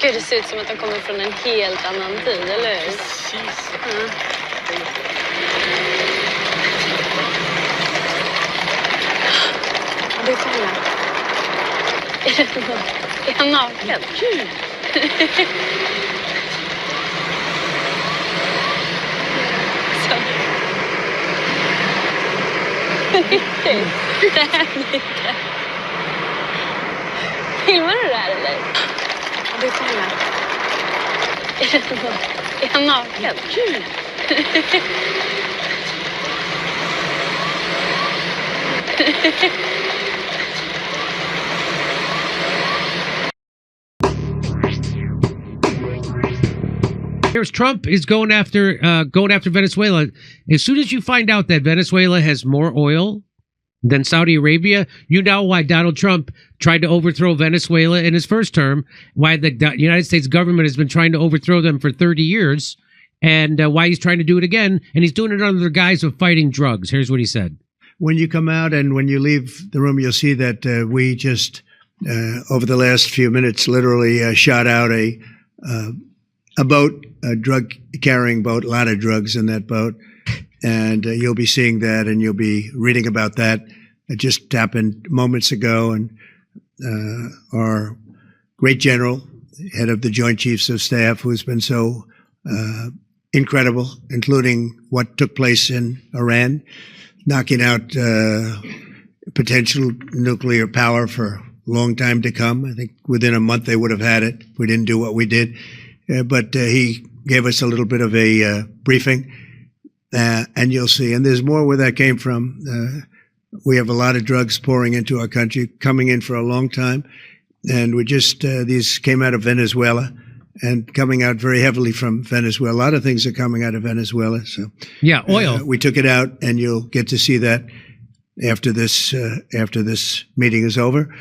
Gud, det ser ut som att de kommer från en helt annan tid, eller hur? Precis. Mm. Du, kolla. Är han naken? Så. Riktigt. Det händer inte. Filmar du det här, eller? Du, kolla. Är han naken? Here's Trump is going after Venezuela. As soon as you find out that Venezuela has more oil than Saudi Arabia, you know why Donald Trump tried to overthrow Venezuela in his first term, why the United States government has been trying to overthrow them for 30 years, and why he's trying to do it again, and he's doing it under the guise of fighting drugs. Here's what he said. When you come out and when you leave the room, you'll see that we just, over the last few minutes, literally shot out a boat, a drug-carrying boat, a lot of drugs in that boat. And you'll be seeing that and you'll be reading about that. It just happened moments ago. And our great general, head of the Joint Chiefs of Staff, who's been so incredible, including what took place in Iran, knocking out potential nuclear power for a long time to come. I think within a month they would have had it if we didn't do what we did. But he gave us a little bit of a briefing, and you'll see. And there's more where that came from. We have a lot of drugs pouring into our country, coming in for a long time. And we just, these came out of Venezuela and coming out very heavily from Venezuela. A lot of things are coming out of Venezuela. So yeah, oil. We took it out, and you'll get to see that after this meeting is over.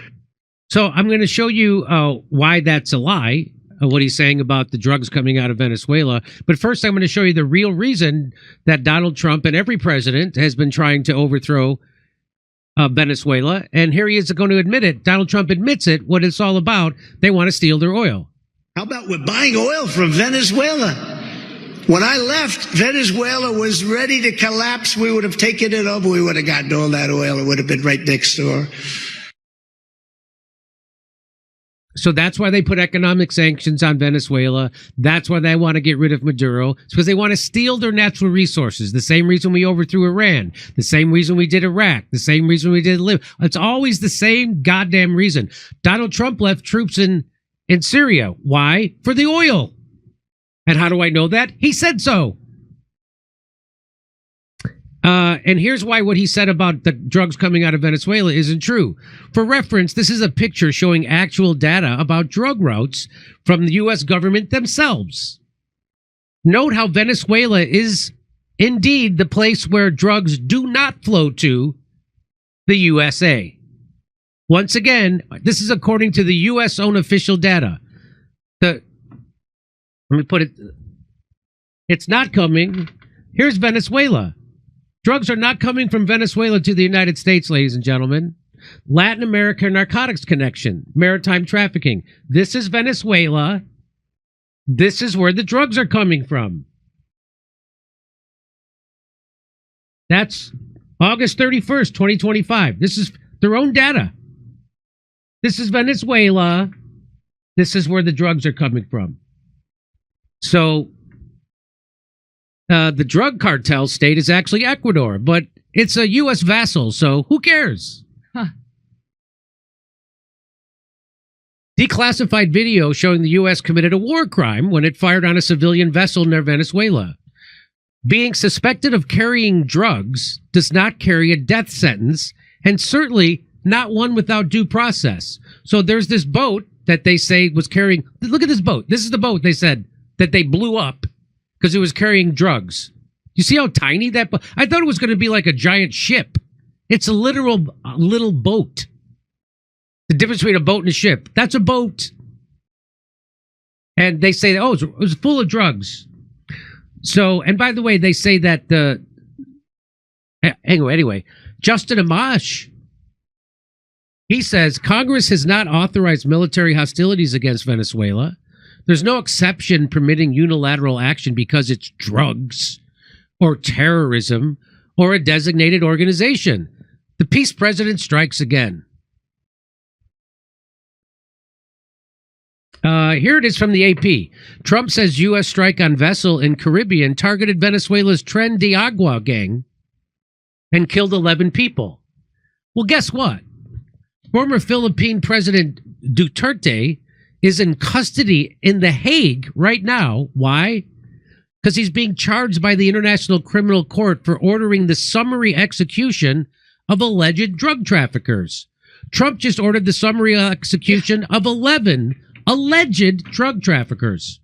So I'm going to show you why that's a lie, what he's saying about the drugs coming out of Venezuela. But first, I'm going to show you the real reason that Donald Trump and every president has been trying to overthrow Venezuela. And here he is going to admit it. Donald Trump admits it, what it's all about. They want to steal their oil. How about we're buying oil from Venezuela? When I left, Venezuela was ready to collapse. We would have taken it over. We would have gotten all that oil. It would have been right next door. So that's why they put economic sanctions on Venezuela. That's why they want to get rid of Maduro. It's because they want to steal their natural resources. The same reason we overthrew Iran. The same reason we did Iraq. The same reason we did Libya. It's always the same goddamn reason. Donald Trump left troops in Syria. Why? For the oil. And how do I know that? He said so. And here's why what he said about the drugs coming out of Venezuela isn't true. For reference, this is a picture showing actual data about drug routes from the U.S. government themselves. Note how Venezuela is indeed the place where drugs do not flow to the USA. Once again, this is according to the U.S. own official data. Let me put it. It's not coming. Here's Venezuela. Drugs are not coming from Venezuela to the United States, ladies and gentlemen. Latin America narcotics connection, maritime trafficking. This is Venezuela. This is where the drugs are coming from. That's August 31st, 2025. This is their own data. This is Venezuela. This is where the drugs are coming from. So the drug cartel state is actually Ecuador, but it's a U.S. vassal, so who cares? Huh. Declassified video showing the U.S. committed a war crime when it fired on a civilian vessel near Venezuela. Being suspected of carrying drugs does not carry a death sentence, and certainly not one without due process. So there's this boat that they say was carrying... Look at this boat. This is the boat they said that they blew up because it was carrying drugs. You see how tiny that boat... I thought it was going to be like a giant ship. It's a literal little boat. The difference between a boat and a ship. That's a boat. And they say, oh, it was full of drugs. So, and by the way, they say that the... Anyway, Justin Amash, he says, Congress has not authorized military hostilities against Venezuela. There's no exception permitting unilateral action because it's drugs or terrorism or a designated organization. The peace president strikes again. Here it is from the AP. Trump says U.S. strike on vessel in Caribbean targeted Venezuela's Tren de Agua gang and killed 11 people. Well, guess what? Former Philippine President Duterte is in custody in The Hague right now. Why? Because he's being charged by the International Criminal Court for ordering the summary execution of alleged drug traffickers. Trump just ordered the summary execution of 11 alleged drug traffickers.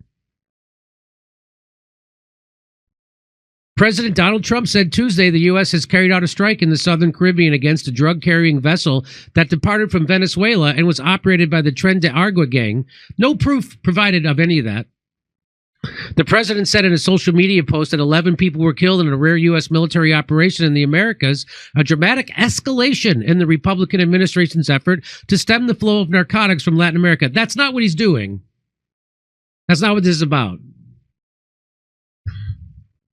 President Donald Trump said Tuesday the U.S. has carried out a strike in the Southern Caribbean against a drug-carrying vessel that departed from Venezuela and was operated by the Tren de Agua gang. No proof provided of any of that. The president said in a social media post that 11 people were killed in a rare U.S. military operation in the Americas, a dramatic escalation in the Republican administration's effort to stem the flow of narcotics from Latin America. That's not what he's doing. That's not what this is about.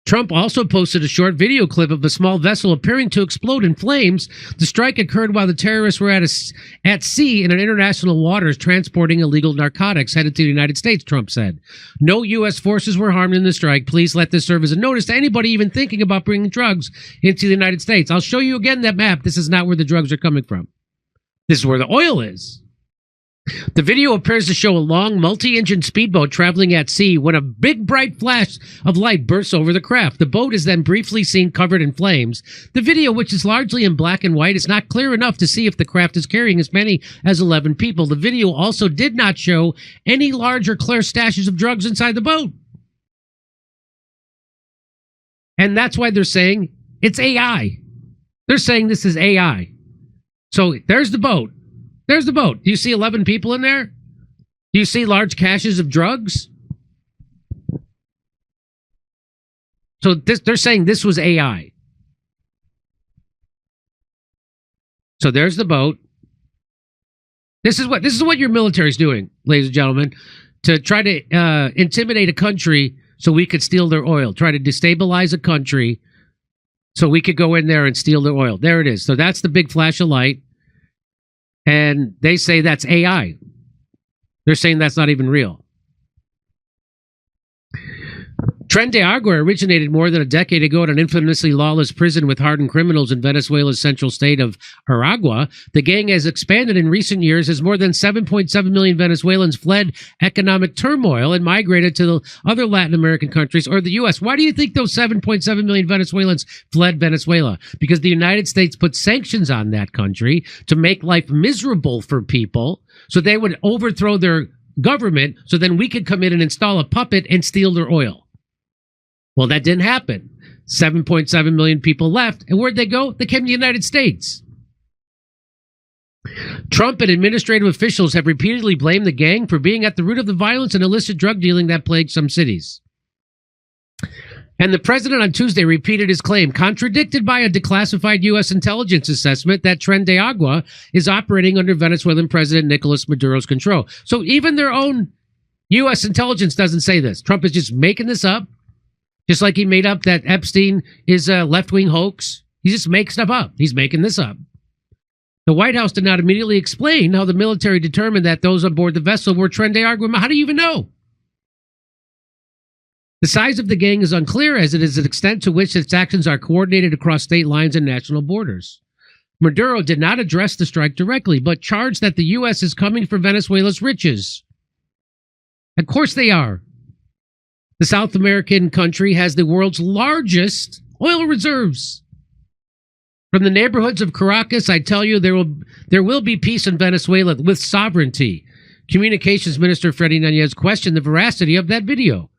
Trump also posted a short video clip of a small vessel appearing to explode in flames. The strike occurred while the terrorists were at sea in international waters transporting illegal narcotics headed to the United States, Trump said. No U.S. forces were harmed in the strike. Please let this serve as a notice to anybody even thinking about bringing drugs into the United States. I'll show you again that map. This is not where the drugs are coming from. This is where the oil is. The video appears to show a long multi-engine speedboat traveling at sea when a big bright flash of light bursts over the craft. The boat is then briefly seen covered in flames. The video, which is largely in black and white, is not clear enough to see if the craft is carrying as many as 11 people. The video also did not show any large or clear stashes of drugs inside the boat. And that's why they're saying it's AI. They're saying this is AI. So there's the boat. There's the boat. Do you see 11 people in there? Do you see large caches of drugs? So they're saying this was AI. So there's the boat. This is what your military's doing, ladies and gentlemen, to try to intimidate a country so we could steal their oil. Try to destabilize a country so we could go in there and steal their oil. There it is. So that's the big flash of light. And they say that's AI. They're saying that's not even real. Tren de Agua originated more than a decade ago at an infamously lawless prison with hardened criminals in Venezuela's central state of Aragua. The gang has expanded in recent years as more than 7.7 million Venezuelans fled economic turmoil and migrated to the other Latin American countries or the U.S. Why do you think those 7.7 million Venezuelans fled Venezuela? Because the United States put sanctions on that country to make life miserable for people so they would overthrow their government so then we could come in and install a puppet and steal their oil. Well, that didn't happen. 7.7 million people left. And where'd they go? They came to the United States. Trump and administrative officials have repeatedly blamed the gang for being at the root of the violence and illicit drug dealing that plagued some cities. And the president on Tuesday repeated his claim, contradicted by a declassified U.S. intelligence assessment that Tren de Agua is operating under Venezuelan President Nicolas Maduro's control. So even their own U.S. intelligence doesn't say this. Trump is just making this up. Just like he made up that Epstein is a left-wing hoax. He just makes stuff up. He's making this up. The White House did not immediately explain how the military determined that those on board the vessel were Tren de Agua. How do you even know? The size of the gang is unclear, as it is the extent to which its actions are coordinated across state lines and national borders. Maduro did not address the strike directly, but charged that the U.S. is coming for Venezuela's riches. Of course they are. The South American country has the world's largest oil reserves. From the neighborhoods of Caracas, I tell you, there will be peace in Venezuela with sovereignty. Communications Minister Freddy Núñez questioned the veracity of that video.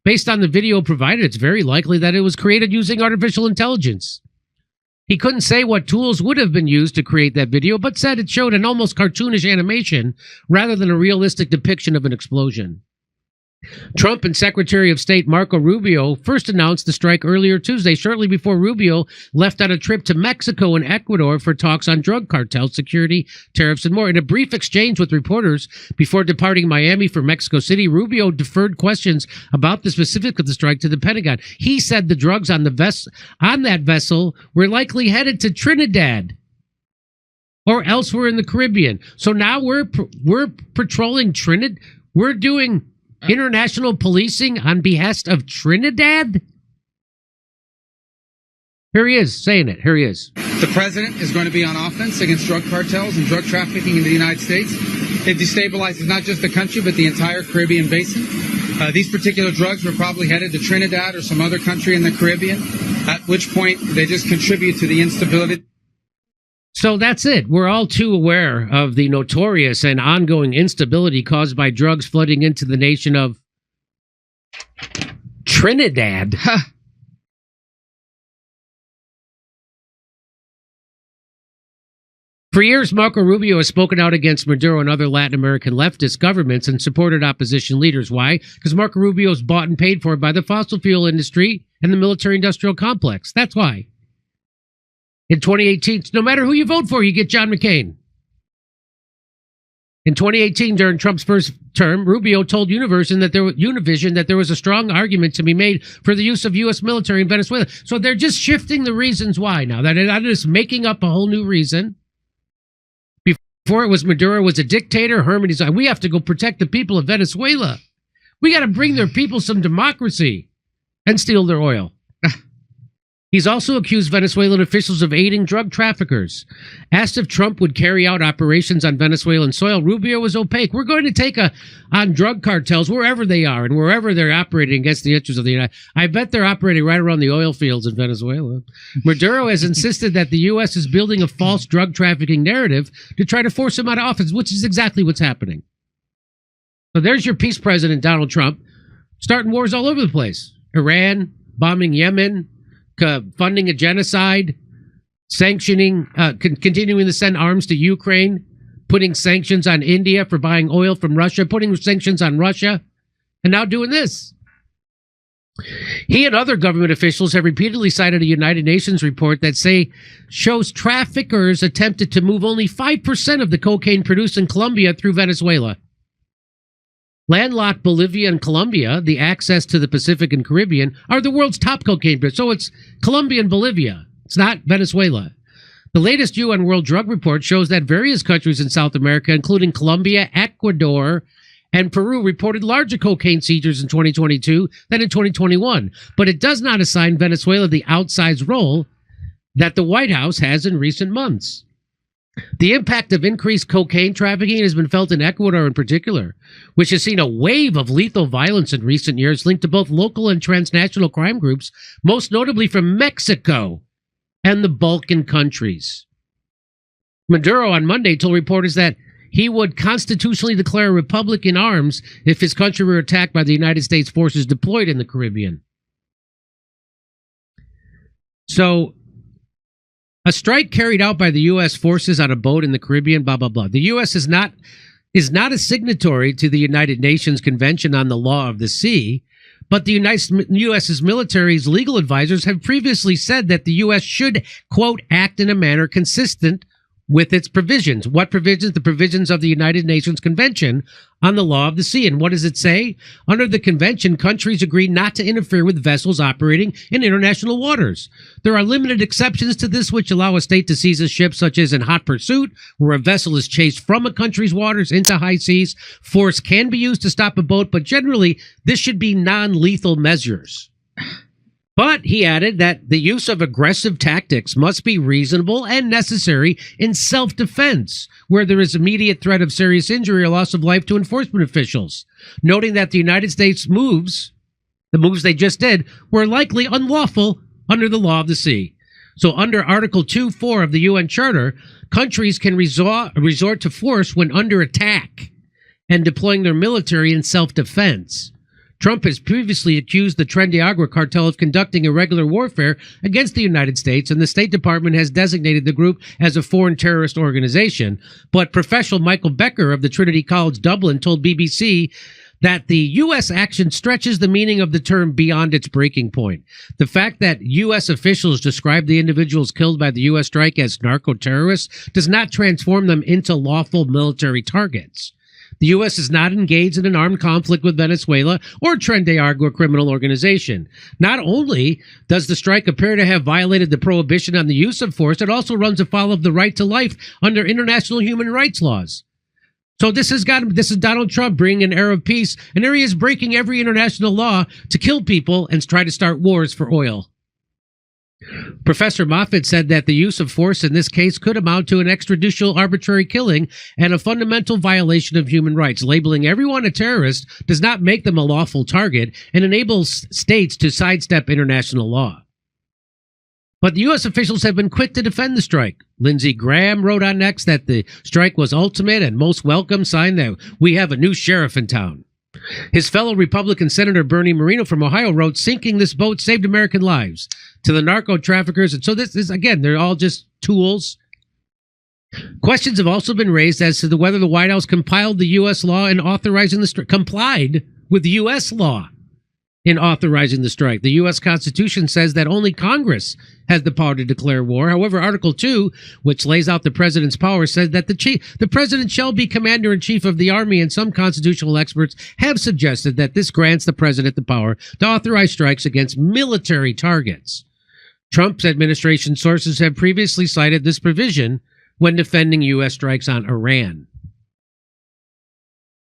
Based on the video provided, it's very likely that it was created using artificial intelligence. He couldn't say what tools would have been used to create that video, but said it showed an almost cartoonish animation rather than a realistic depiction of an explosion. Trump and Secretary of State Marco Rubio first announced the strike earlier Tuesday, shortly before Rubio left on a trip to Mexico and Ecuador for talks on drug cartels, security, tariffs, and more. In a brief exchange with reporters before departing Miami for Mexico City, Rubio deferred questions about the specifics of the strike to the Pentagon. He said the drugs on that vessel were likely headed to Trinidad or elsewhere in the Caribbean. So now we're patrolling Trinidad. We're doing international policing on behest of Trinidad? Here he is saying it. Here he is. The president is going to be on offense against drug cartels and drug trafficking in the United States. It destabilizes not just the country, but the entire Caribbean basin. These particular drugs were probably headed to Trinidad or some other country in the Caribbean, at which point they just contribute to the instability. So that's it. We're all too aware of the notorious and ongoing instability caused by drugs flooding into the nation of Trinidad. For years, Marco Rubio has spoken out against Maduro and other Latin American leftist governments and supported opposition leaders. Why? Because Marco Rubio is bought and paid for by the fossil fuel industry and the military-industrial complex. That's why. In 2018, no matter who you vote for, you get John McCain. In 2018, during Trump's first term, Rubio told Univision that there was a strong argument to be made for the use of U.S. military in Venezuela. So they're just shifting the reasons why now. They're not just making up a whole new reason. Before it was Maduro was a dictator. Herman is like, we have to go protect the people of Venezuela. We got to bring their people some democracy and steal their oil. He's also accused Venezuelan officials of aiding drug traffickers. Asked if Trump would carry out operations on Venezuelan soil, Rubio was opaque. We're going to take on drug cartels wherever they are and wherever they're operating against the interests of the United States. I bet they're operating right around the oil fields in Venezuela. Maduro has insisted that the U.S. is building a false drug trafficking narrative to try to force him out of office, which is exactly what's happening. So there's your peace president, Donald Trump, starting wars all over the place. Iran, bombing Yemen, funding a genocide, sanctioning, continuing to send arms to Ukraine, putting sanctions on India for buying oil from Russia, putting sanctions on Russia, and now doing this. He and other government officials have repeatedly cited a United Nations report that shows traffickers attempted to move only 5% of the cocaine produced in Colombia through Venezuela. Landlocked Bolivia and Colombia, the access to the Pacific and Caribbean, are the world's top cocaine producers. So it's Colombia and Bolivia. It's not Venezuela. The latest UN World Drug Report shows that various countries in South America, including Colombia, Ecuador, and Peru, reported larger cocaine seizures in 2022 than in 2021. But it does not assign Venezuela the outsized role that the White House has in recent months. The impact of increased cocaine trafficking has been felt in Ecuador in particular, which has seen a wave of lethal violence in recent years linked to both local and transnational crime groups, most notably from Mexico and the Balkan countries. Maduro on Monday told reporters that he would constitutionally declare a republic in arms if his country were attacked by the United States forces deployed in the Caribbean. So, a strike carried out by the U.S. forces on a boat in the Caribbean, blah, blah, blah. The U.S. is not a signatory to the United Nations Convention on the Law of the Sea, but the U.S.'s military's legal advisors have previously said that the U.S. should, quote, act in a manner consistent with its provisions. What provisions? The provisions of the United Nations Convention on the Law of the Sea. And what does it say? Under the convention, countries agree not to interfere with vessels operating in international waters. There are limited exceptions to this which allow a state to seize a ship, such as in hot pursuit, where a vessel is chased from a country's waters into high seas. Force can be used to stop a boat, but generally this should be non-lethal measures. But he added that the use of aggressive tactics must be reasonable and necessary in self-defense, where there is immediate threat of serious injury or loss of life to enforcement officials, noting that the United States moves, the moves they just did, were likely unlawful under the law of the sea. So under Article 2.4 of the UN Charter, countries can resort to force when under attack and deploying their military in self-defense. Trump has previously accused the Tren de Agua cartel of conducting irregular warfare against the United States, and the State Department has designated the group as a foreign terrorist organization. But professional Michael Becker of the Trinity College Dublin told BBC that the U.S. action stretches the meaning of the term beyond its breaking point. The fact that U.S. officials describe the individuals killed by the U.S. strike as narco-terrorists does not transform them into lawful military targets. The U.S. is not engaged in an armed conflict with Venezuela or Tren de Aragua criminal organization. Not only does the strike appear to have violated the prohibition on the use of force, it also runs afoul of the right to life under international human rights laws. So this is Donald Trump bringing an era of peace, and there he is breaking every international law to kill people and try to start wars for oil. Professor Moffat said that the use of force in this case could amount to an extrajudicial arbitrary killing and a fundamental violation of human rights. Labeling everyone a terrorist does not make them a lawful target and enables states to sidestep international law. But the U.S. officials have been quick to defend the strike. Lindsey Graham wrote on X that the strike was ultimate and most welcome sign that we have a new sheriff in town. His fellow Republican Senator Bernie Moreno from Ohio wrote, sinking this boat saved American lives to the narco traffickers. And so this is, again, they're all just tools. Questions have also been raised as to whether the White House compiled the U.S. law in authorizing the strike, complied with the U.S. law in authorizing the strike. The U.S. Constitution says that only Congress has the power to declare war. However, Article 2, which lays out the president's power, says that the president shall be commander-in-chief of the army, and some constitutional experts have suggested that this grants the president the power to authorize strikes against military targets. Trump's administration sources have previously cited this provision when defending U.S. strikes on Iran.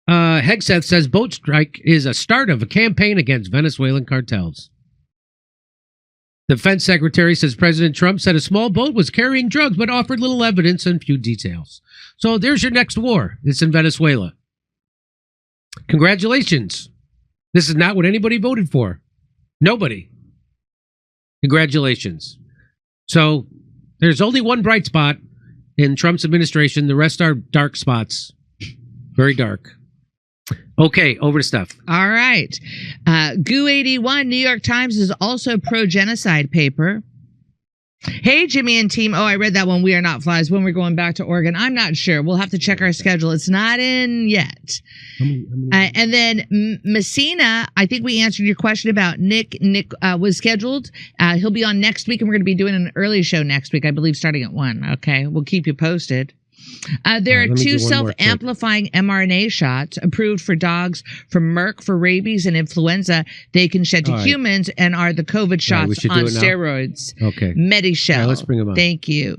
Hegseth says boat strike is a start of a campaign against Venezuelan cartels. The defense secretary says President Trump said a small boat was carrying drugs but offered little evidence and few details. So there's your next war. It's in Venezuela. Congratulations. This is not what anybody voted for. Nobody. Congratulations. So there's only one bright spot in Trump's administration. The rest are dark spots. Very dark. Okay, over to stuff. All right. GOO81, New York Times is also pro-genocide paper. Hey, Jimmy and team. Oh, I read that one. We Are Not Flies. When we're going back to Oregon, I'm not sure. We'll have to check our schedule. It's not in yet. And then Messina, I think we answered your question about Nick. Nick was scheduled. He'll be on next week, and we're going to be doing an early show next week, I believe, starting at 1. Okay, we'll keep you posted. There are 2 self-amplifying mRNA shots approved for dogs from Merck for rabies and influenza. They can shed to humans and are the COVID shots on steroids. Okay. Medishell. Let's bring them up. Thank you.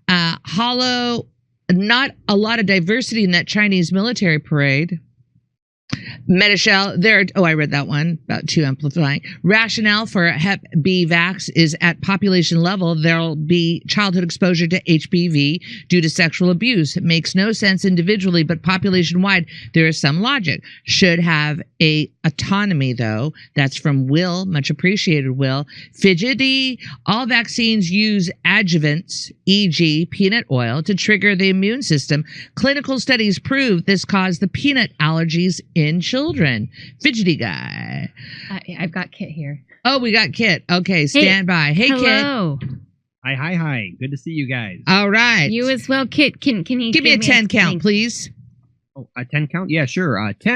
Hollow, not a lot of diversity in that Chinese military parade. Medishell, I read that one, about 2 amplifying. Rationale for Hep B vax is at population level, there'll be childhood exposure to HPV due to sexual abuse. It makes no sense individually, but population-wide, there is some logic. Should have a autonomy, though. That's from Will, much appreciated, Will. Fidgety, all vaccines use adjuvants, e.g. peanut oil, to trigger the immune system. Clinical studies prove this caused the peanut allergies in children. Fidgety guy. I've got Kit here. Oh, we got Kit. Okay, stand by. Hey, hello. Kit. Hi. Good to see you guys. All right. You as well, Kit. Can you give me a 10 count, please? Oh, a 10 count? Yeah, sure. 10.